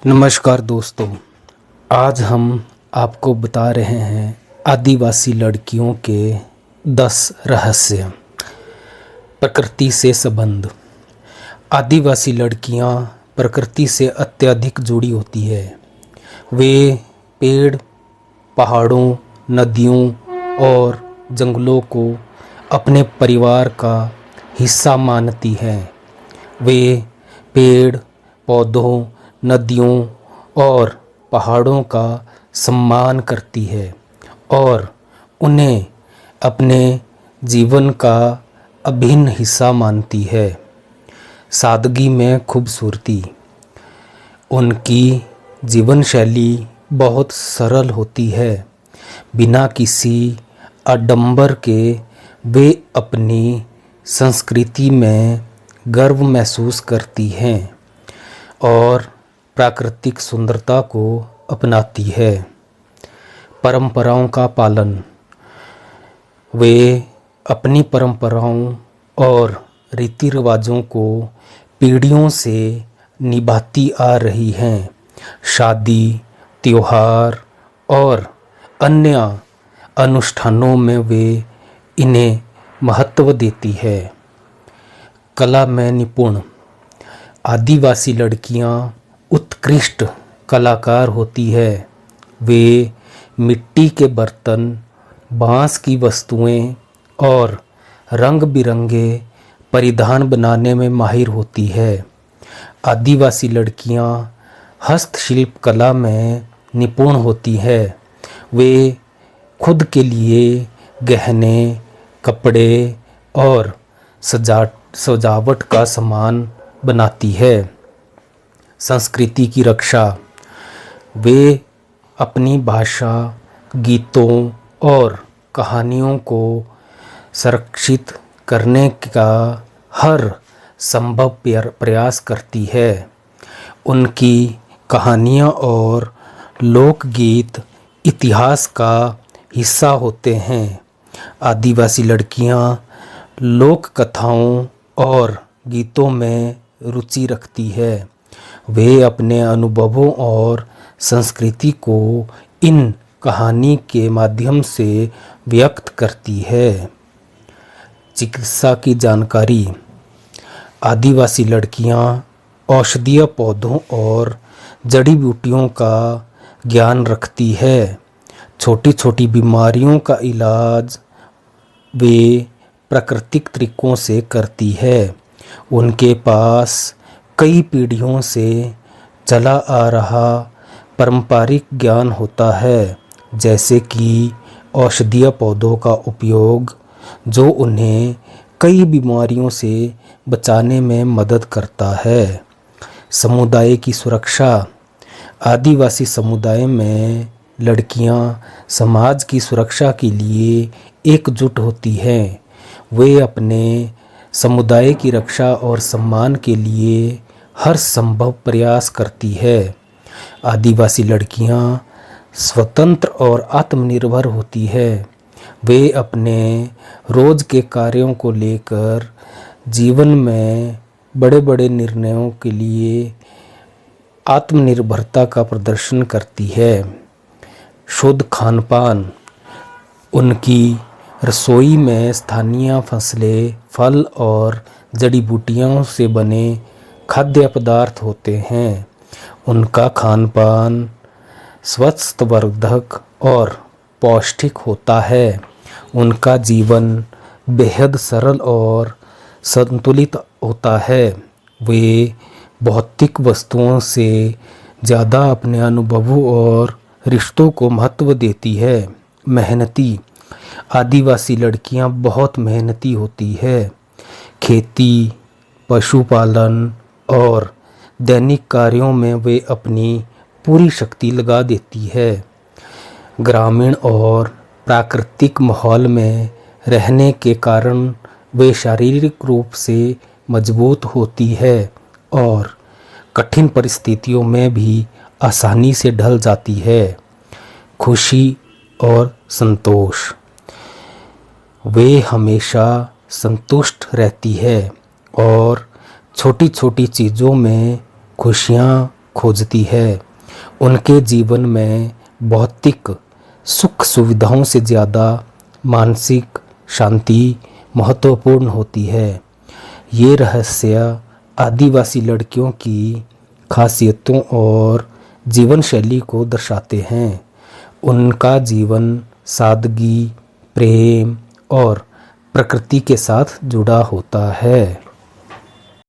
नमस्कार दोस्तों, आज हम आपको बता रहे हैं आदिवासी लड़कियों के 10 रहस्य। प्रकृति से संबंध। आदिवासी लड़कियां प्रकृति से अत्यधिक जुड़ी होती है। वे पेड़, पहाड़ों, नदियों और जंगलों को अपने परिवार का हिस्सा मानती हैं। वे पेड़, पौधों, नदियों और पहाड़ों का सम्मान करती है और उन्हें अपने जीवन का अभिन्न हिस्सा मानती है। सादगी में खूबसूरती। उनकी जीवन शैली बहुत सरल होती है। बिना किसी आडंबर के वे अपनी संस्कृति में गर्व महसूस करती हैं और प्राकृतिक सुंदरता को अपनाती है। परंपराओं का पालन। वे अपनी परंपराओं और रीति रिवाजों को पीढ़ियों से निभाती आ रही हैं। शादी, त्योहार और अन्य अनुष्ठानों में वे इन्हें महत्व देती है। कला में निपुण। आदिवासी लड़कियां उत्कृष्ट कलाकार होती है। वे मिट्टी के बर्तन, बांस की वस्तुएं और रंग बिरंगे परिधान बनाने में माहिर होती है। आदिवासी लड़कियां हस्तशिल्प कला में निपुण होती है। वे खुद के लिए गहने, कपड़े और सजावट का सामान बनाती है। संस्कृति की रक्षा। वे अपनी भाषा, गीतों और कहानियों को संरक्षित करने का हर संभव प्रयास करती है। उनकी कहानियाँ और लोकगीत इतिहास का हिस्सा होते हैं। आदिवासी लड़कियाँ लोक कथाओं और गीतों में रुचि रखती है। वे अपने अनुभवों और संस्कृति को इन कहानी के माध्यम से व्यक्त करती है। चिकित्सा की जानकारी। आदिवासी लड़कियां औषधीय पौधों और जड़ी बूटियों का ज्ञान रखती है। छोटी छोटी बीमारियों का इलाज वे प्राकृतिक तरीकों से करती है। उनके पास कई पीढ़ियों से चला आ रहा पारंपरिक ज्ञान होता है, जैसे कि औषधीय पौधों का उपयोग, जो उन्हें कई बीमारियों से बचाने में मदद करता है। समुदाय की सुरक्षा। आदिवासी समुदाय में लड़कियां समाज की सुरक्षा के लिए एकजुट होती हैं। वे अपने समुदाय की रक्षा और सम्मान के लिए हर संभव प्रयास करती है। आदिवासी लड़कियां स्वतंत्र और आत्मनिर्भर होती है। वे अपने रोज के कार्यों को लेकर जीवन में बड़े बड़े निर्णयों के लिए आत्मनिर्भरता का प्रदर्शन करती है। शुद्ध खान पान। उनकी रसोई में स्थानीय फसलें, फल और जड़ी बूटियों से बने खाद्य पदार्थ होते हैं। उनका खान पान स्वास्थ्यवर्धक और पौष्टिक होता है। उनका जीवन बेहद सरल और संतुलित होता है। वे भौतिक वस्तुओं से ज़्यादा अपने अनुभवों और रिश्तों को महत्व देती है। मेहनती। आदिवासी लड़कियां बहुत मेहनती होती है। खेती, पशुपालन और दैनिक कार्यों में वे अपनी पूरी शक्ति लगा देती है। ग्रामीण और प्राकृतिक माहौल में रहने के कारण वे शारीरिक रूप से मजबूत होती है और कठिन परिस्थितियों में भी आसानी से ढल जाती है। खुशी और संतोष। वे हमेशा संतुष्ट रहती है और छोटी छोटी चीज़ों में खुशियाँ खोजती है। उनके जीवन में भौतिक सुख सुविधाओं से ज़्यादा मानसिक शांति महत्वपूर्ण होती है। ये रहस्य आदिवासी लड़कियों की खासियतों और जीवन शैली को दर्शाते हैं। उनका जीवन सादगी, प्रेम और प्रकृति के साथ जुड़ा होता है।